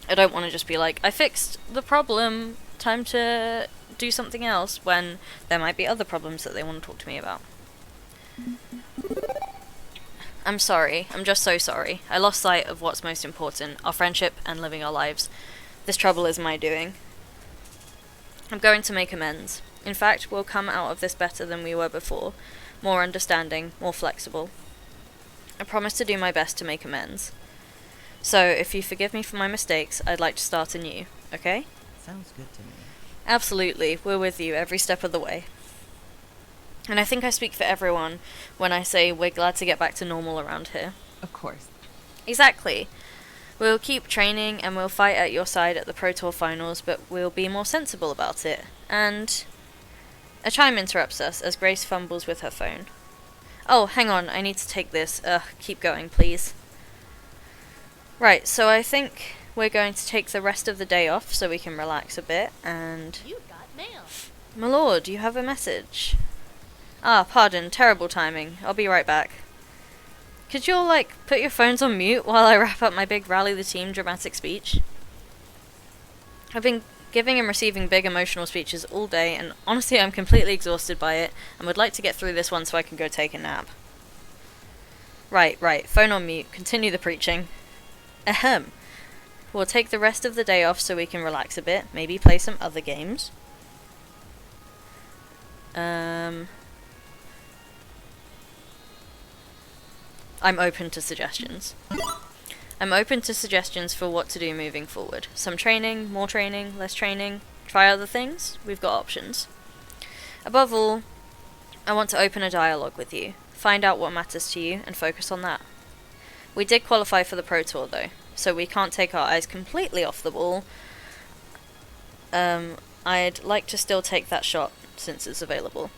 I don't want to just be like, I fixed the problem, time to do something else, when there might be other problems that they want to talk to me about. I'm sorry. I'm just so sorry. I lost sight of what's most important, our friendship and living our lives. This trouble is my doing. I'm going to make amends. In fact, we'll come out of this better than we were before. More understanding, more flexible. I promise to do my best to make amends. So, if you forgive me for my mistakes, I'd like to start anew, okay? Sounds good to me. Absolutely, we're with you every step of the way. And I think I speak for everyone when I say we're glad to get back to normal around here. Of course. Exactly. We'll keep training and we'll fight at your side at the Pro Tour finals, but we'll be more sensible about it. And a chime interrupts us as Grace fumbles with her phone. Oh, hang on, I need to take this. Keep going, please. Right, so I think we're going to take the rest of the day off so we can relax a bit, and... You got mail. My lord, you have a message. Ah, pardon, terrible timing. I'll be right back. Could you all, like, put your phones on mute while I wrap up my big rally the team dramatic speech? I've been giving and receiving big emotional speeches all day, and honestly I'm completely exhausted by it, and would like to get through this one so I can go take a nap. Right, phone on mute, continue the preaching. Ahem. We'll take the rest of the day off so we can relax a bit, maybe play some other games. I'm open to suggestions. I'm open to suggestions for what to do moving forward. Some training, more training, less training, try other things. We've got options. Above all, I want to open a dialogue with you, find out what matters to you, and focus on that. We did qualify for the Pro Tour though, so we can't take our eyes completely off the ball. I'd like to still take that shot, since it's available.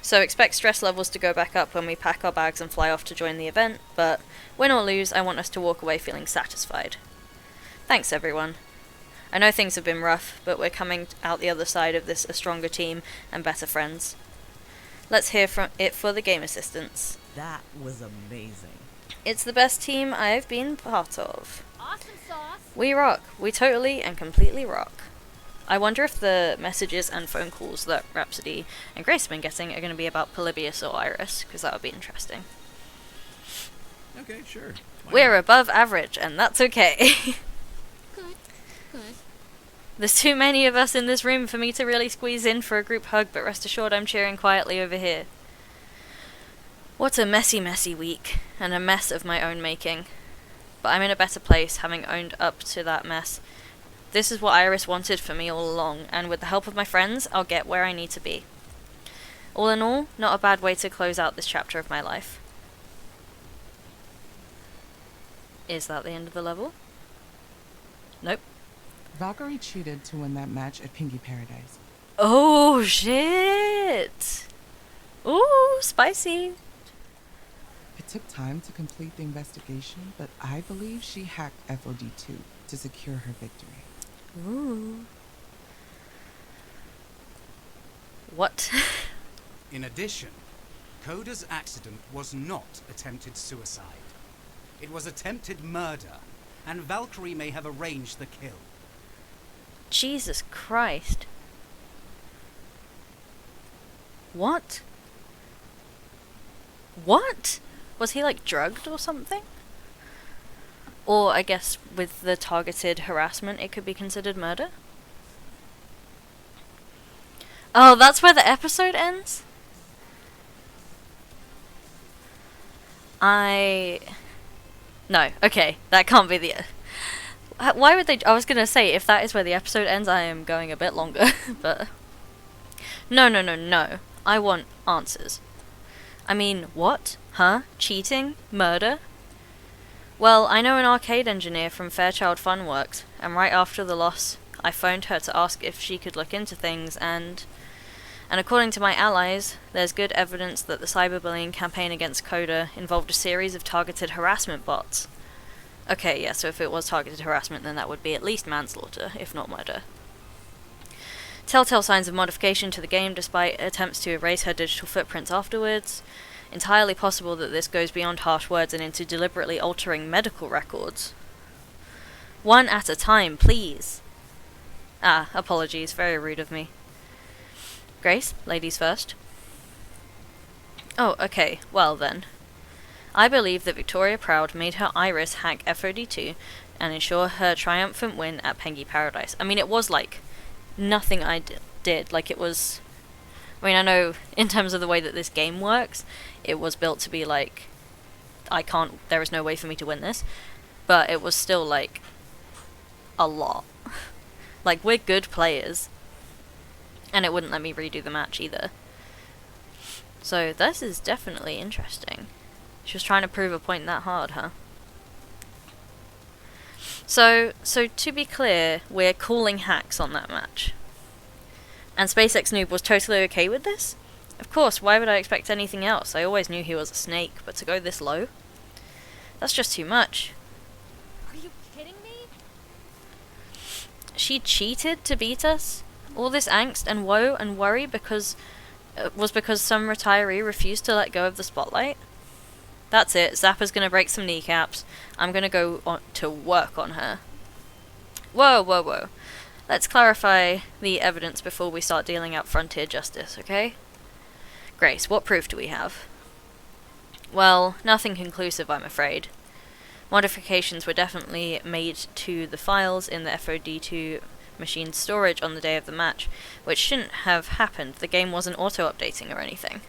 So expect stress levels to go back up when we pack our bags and fly off to join the event, but win or lose, I want us to walk away feeling satisfied. Thanks everyone. I know things have been rough, but we're coming out the other side of this a stronger team and better friends. Let's hear from it for the game assistants. That was amazing. It's the best team I've been part of. Awesome sauce. We rock. We totally and completely rock. I wonder if the messages and phone calls that Rhapsody and Grace have been getting are going to be about Polybius or Iris, because that would be interesting. Okay, sure. We're above average, and that's okay. Good. Good. There's too many of us in this room for me to really squeeze in for a group hug, but rest assured I'm cheering quietly over here. What a messy, messy week, and a mess of my own making. But I'm in a better place, having owned up to that mess. This is what Iris wanted for me all along, and with the help of my friends, I'll get where I need to be. All in all, not a bad way to close out this chapter of my life. Is that the end of the level? Nope. Valkyrie cheated to win that match at Pinky Paradise. Oh, shit! Ooh, spicy! It took time to complete the investigation, but I believe she hacked FOD2 to secure her victory. Ooh. What? In addition, Coda's accident was not attempted suicide. It was attempted murder, and Valkyrie may have arranged the kill. Jesus Christ. What? What? Was he, like, drugged or something? Or, I guess, with the targeted harassment, it could be considered murder? Oh, that's where the episode ends? No, okay, that can't be the... Why would they... I was gonna say, if that is where the episode ends, I am going a bit longer, but... No. I want answers. I mean, what? Huh? Cheating? Murder? Well, I know an arcade engineer from Fairchild Funworks, and right after the loss, I phoned her to ask if she could look into things, and according to my allies, there's good evidence that the cyberbullying campaign against Coda involved a series of targeted harassment bots. Okay, yeah, so if it was targeted harassment, then that would be at least manslaughter, if not murder. Telltale signs of modification to the game despite attempts to erase her digital footprints afterwards. Entirely possible that this goes beyond harsh words and into deliberately altering medical records. One at a time, please. Ah, apologies, very rude of me. Grace, ladies first. Oh, okay, well then. I believe that Victoria Proud made her Iris hack FOD2 and ensure her triumphant win at Pengy Paradise. I mean, it was like nothing I did. Like, it was... I mean, I know in terms of the way that this game works, it was built to be like, there is no way for me to win this. But it was still like, a lot. Like, we're good players. And it wouldn't let me redo the match either. So this is definitely interesting. She was trying to prove a point that hard, huh? So to be clear, we're calling hacks on that match. And SpaceX Noob was totally okay with this? Of course, why would I expect anything else? I always knew he was a snake, but to go this low? That's just too much. Are you kidding me? She cheated to beat us? All this angst and woe and worry because some retiree refused to let go of the spotlight? That's it, Zappa's gonna break some kneecaps. I'm gonna go on to work on her. Whoa. Let's clarify the evidence before we start dealing out frontier justice, okay? Grace, what proof do we have? Well, nothing conclusive, I'm afraid. Modifications were definitely made to the files in the FOD2 machine storage on the day of the match, which shouldn't have happened. The game wasn't auto-updating or anything.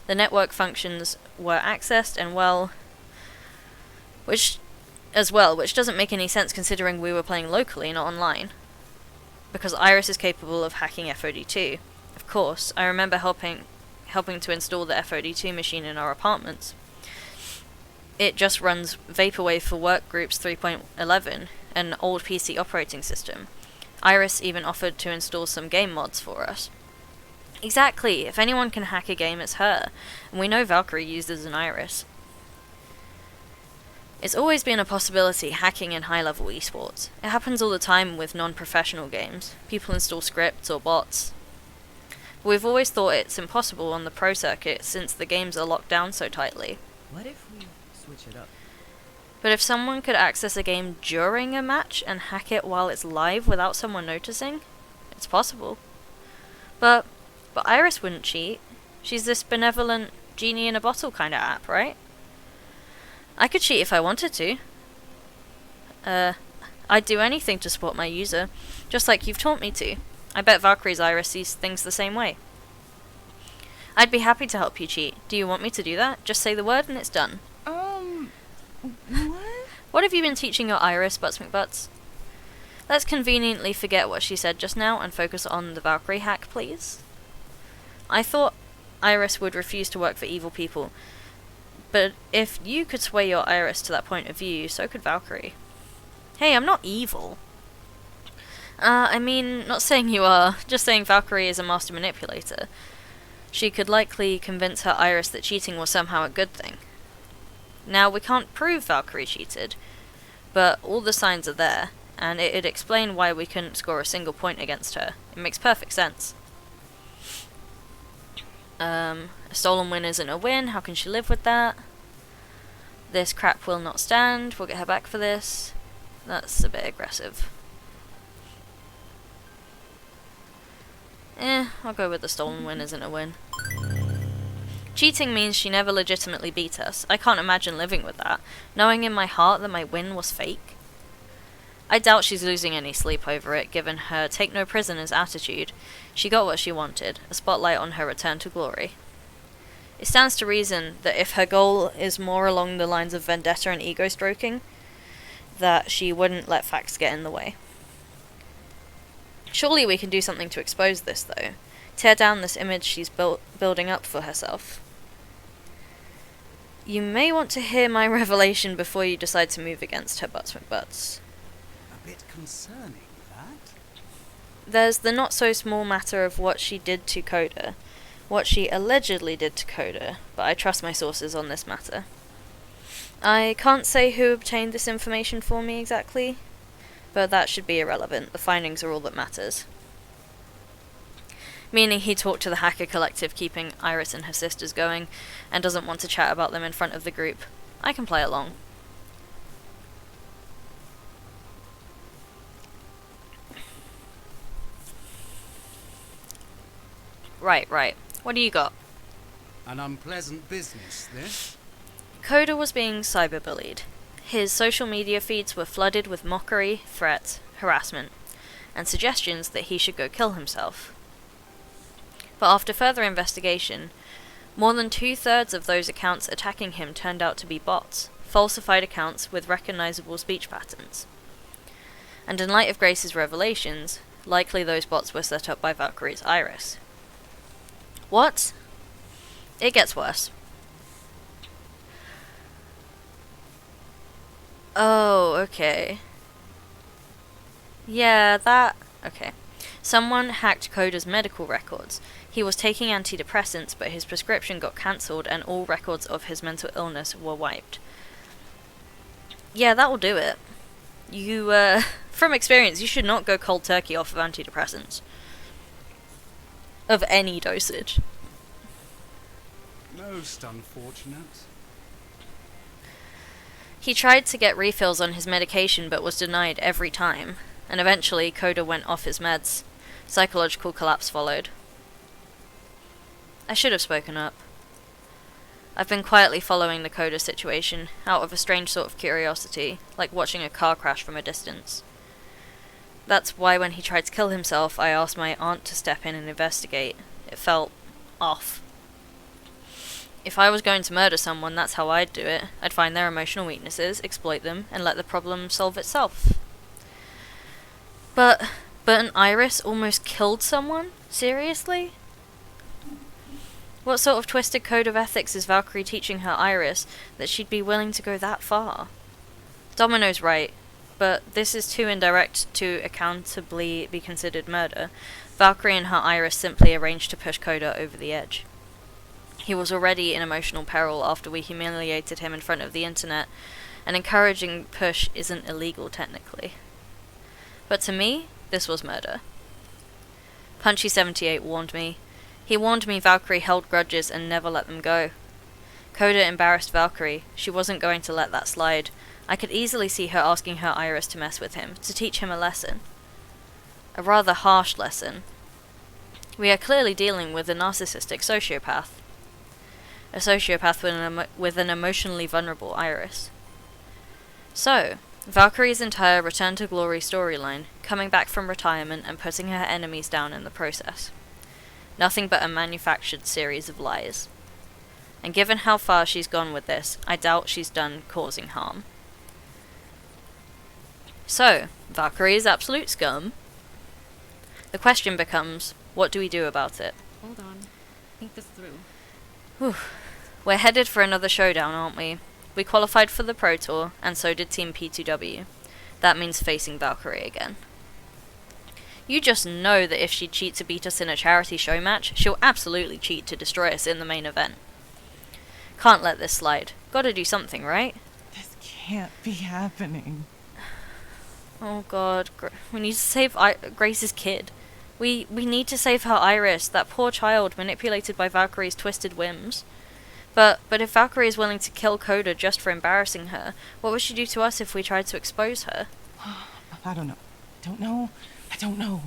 The network functions were accessed and which doesn't make any sense considering we were playing locally, not online. Because Iris is capable of hacking FOD2. Of course, I remember helping to install the FOD2 machine in our apartments. It just runs Vaporwave for Workgroups 3.11, an old PC operating system. Iris even offered to install some game mods for us. Exactly, if anyone can hack a game, it's her, and we know Valkyrie used as an Iris. It's always been a possibility, hacking in high-level esports. It happens all the time with non-professional games. People install scripts or bots. But we've always thought it's impossible on the pro circuit since the games are locked down so tightly. What if we switch it up? But if someone could access a game during a match and hack it while it's live without someone noticing? It's possible. But Iris wouldn't cheat. She's this benevolent genie in a bottle kind of app, right? I could cheat if I wanted to. I'd do anything to support my user, just like you've taught me to. I bet Valkyrie's Iris sees things the same way. I'd be happy to help you cheat. Do you want me to do that? Just say the word and it's done. What? What have you been teaching your Iris, Butts McButts? Let's conveniently forget what she said just now and focus on the Valkyrie hack, please. I thought Iris would refuse to work for evil people, but if you could sway your Iris to that point of view, so could Valkyrie. Hey, I'm not evil. I mean, not saying you are, just saying Valkyrie is a master manipulator. She could likely convince her Iris that cheating was somehow a good thing. Now, we can't prove Valkyrie cheated, but all the signs are there, and it'd explain why we couldn't score a single point against her. It makes perfect sense. A stolen win isn't a win, how can she live with that? This crap will not stand, we'll get her back for this. That's a bit aggressive. I'll go with the stolen win isn't a win. Cheating means she never legitimately beat us. I can't imagine living with that, knowing in my heart that my win was fake. I doubt she's losing any sleep over it, given her take-no-prisoners attitude. She got what she wanted, a spotlight on her return to glory. It stands to reason that if her goal is more along the lines of vendetta and ego-stroking, that she wouldn't let facts get in the way. Surely we can do something to expose this, though. Tear down this image she's building up for herself. You may want to hear my revelation before you decide to move against her, Butts McButts. A bit concerning, that. There's the not-so-small matter of what she did to Coda. What she allegedly did to Coda, but I trust my sources on this matter. I can't say who obtained this information for me exactly, but that should be irrelevant. The findings are all that matters. Meaning he talked to the hacker collective keeping Iris and her sisters going, and doesn't want to chat about them in front of the group. I can play along. Right. What do you got? An unpleasant business, this. Coda was being cyberbullied. His social media feeds were flooded with mockery, threats, harassment, and suggestions that he should go kill himself. But after further investigation, more than 2/3 of those accounts attacking him turned out to be bots, falsified accounts with recognizable speech patterns. And in light of Grace's revelations, likely those bots were set up by Valkyrie's Iris. What? It gets worse. Oh, okay. Yeah, okay. Someone hacked Coda's medical records. He was taking antidepressants, but his prescription got cancelled and all records of his mental illness were wiped. Yeah, that will do it. You, from experience, you should not go cold turkey off of antidepressants. Of any dosage. Most unfortunate. He tried to get refills on his medication but was denied every time, and eventually Coda went off his meds. Psychological collapse followed. I should have spoken up. I've been quietly following the Coda situation, out of a strange sort of curiosity, like watching a car crash from a distance. That's why when he tried to kill himself, I asked my aunt to step in and investigate. It felt off. If I was going to murder someone, that's how I'd do it. I'd find their emotional weaknesses, exploit them, and let the problem solve itself. But an Iris almost killed someone? Seriously? What sort of twisted code of ethics is Valkyrie teaching her Iris that she'd be willing to go that far? Domino's right, but this is too indirect to accountably be considered murder. Valkyrie and her Iris simply arranged to push Coda over the edge. He was already in emotional peril after we humiliated him in front of the internet, and encouraging push isn't illegal technically. But to me, this was murder. Punchy78 warned me. He warned me Valkyrie held grudges and never let them go. Coda embarrassed Valkyrie. She wasn't going to let that slide. I could easily see her asking her Iris to mess with him, to teach him a lesson. A rather harsh lesson. We are clearly dealing with a narcissistic sociopath. A sociopath with an emotionally vulnerable iris. So, Valkyrie's entire Return to Glory storyline, coming back from retirement and putting her enemies down in the process. Nothing but a manufactured series of lies. And given how far she's gone with this, I doubt she's done causing harm. So, Valkyrie is absolute scum. The question becomes, what do we do about it? Hold on. Think this through. Whew. We're headed for another showdown, aren't we? We qualified for the Pro Tour, and so did Team P2W. That means facing Valkyrie again. You just know that if she cheats to beat us in a charity show match, she'll absolutely cheat to destroy us in the main event. Can't let this slide. Gotta do something, right? This can't be happening. Oh god, we need to save Grace's kid. We need to save her Iris, that poor child manipulated by Valkyrie's twisted whims. But if Valkyrie is willing to kill Coda just for embarrassing her, what would she do to us if we tried to expose her? I don't know. I don't know.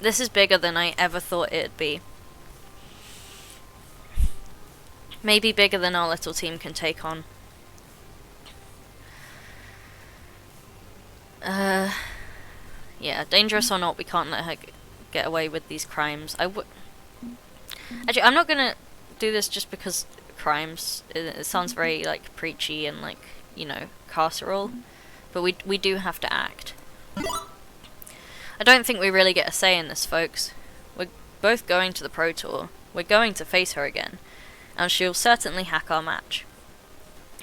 This is bigger than I ever thought it'd be. Maybe bigger than our little team can take on. Yeah, dangerous or not, we can't let her get away with these crimes. Actually, I'm not gonna do this just because crimes. It sounds very, like, preachy and, like, you know, carceral. But we do have to act. I don't think we really get a say in this, folks. We're both going to the Pro Tour. We're going to face her again. And she'll certainly hack our match.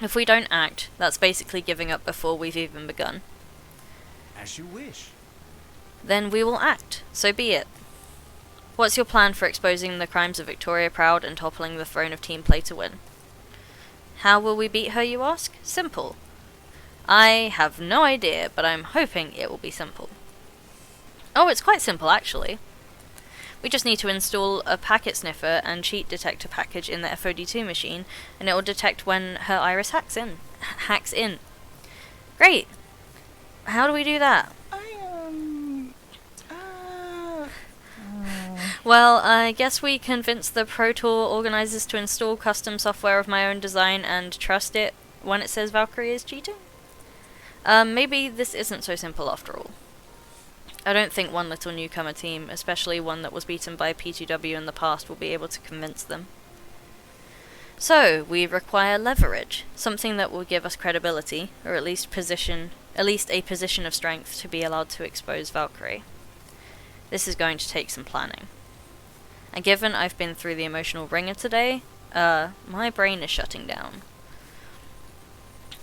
If we don't act, that's basically giving up before we've even begun. As you wish. Then we will act. So be it. What's your plan for exposing the crimes of Victoria Proud and toppling the throne of Team Play to win? How will we beat her, you ask? Simple. I have no idea, but I'm hoping it will be simple. Oh, it's quite simple, actually. We just need to install a packet sniffer and cheat detector package in the FOD2 machine, and it will detect when her iris hacks in. Great! How do we do that? Well, I guess we convince the Pro Tour organisers to install custom software of my own design and trust it when it says Valkyrie is cheating? Maybe this isn't so simple after all. I don't think one little newcomer team, especially one that was beaten by P2W in the past, will be able to convince them. So, we require leverage, something that will give us credibility, or at least a position of strength to be allowed to expose Valkyrie. This is going to take some planning. And given I've been through the emotional ringer today, my brain is shutting down.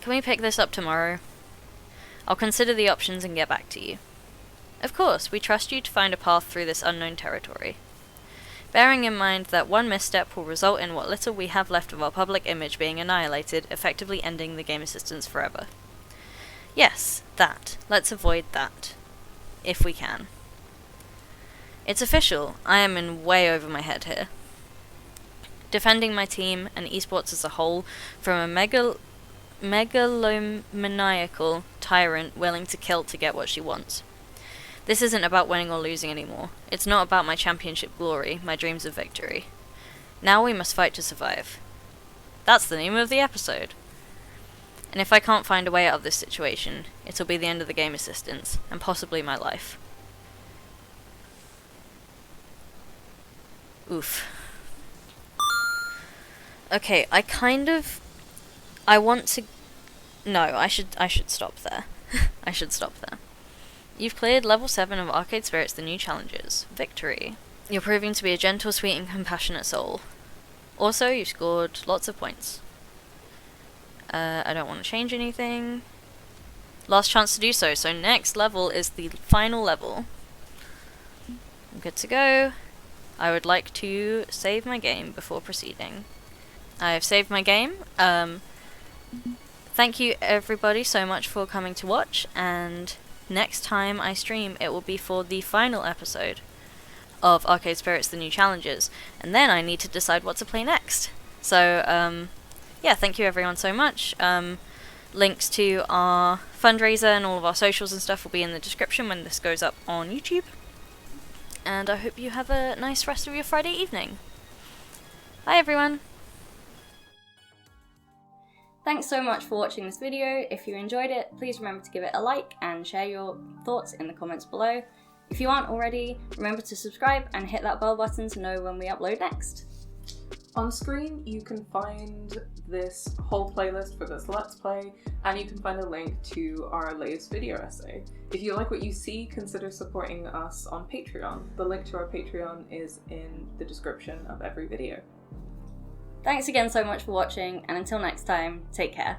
Can we pick this up tomorrow? I'll consider the options and get back to you. Of course, we trust you to find a path through this unknown territory. Bearing in mind that one misstep will result in what little we have left of our public image being annihilated, effectively ending the game assistance forever. Yes, that. Let's avoid that. If we can. It's official. I am in way over my head here. Defending my team and esports as a whole from a megalomaniacal tyrant willing to kill to get what she wants. This isn't about winning or losing anymore. It's not about my championship glory, my dreams of victory. Now we must fight to survive. That's the name of the episode. And if I can't find a way out of this situation, it'll be the end of the game assistance, and possibly my life. Oof. Okay, I should stop there. I should stop there. You've cleared level 7 of Arcade Spirits, the new challenges. Victory. You're proving to be a gentle, sweet, and compassionate soul. Also, you've scored lots of points. I don't want to change anything. Last chance to do so. So next level is the final level. I'm good to go. I would like to save my game before proceeding. I've saved my game. Thank you everybody so much for coming to watch, and next time I stream it will be for the final episode of Arcade Spirits, the new challenges, and then I need to decide what to play next. So, yeah, thank you everyone so much. Links to our fundraiser and all of our socials and stuff will be in the description when this goes up on YouTube. And I hope you have a nice rest of your Friday evening. Bye everyone! Thanks so much for watching this video. If you enjoyed it, please remember to give it a like and share your thoughts in the comments below. If you aren't already, remember to subscribe and hit that bell button to know when we upload next. On screen, you can find this whole playlist for this Let's Play, and you can find a link to our latest video essay. If you like what you see, consider supporting us on Patreon. The link to our Patreon is in the description of every video. Thanks again so much for watching, and until next time, take care.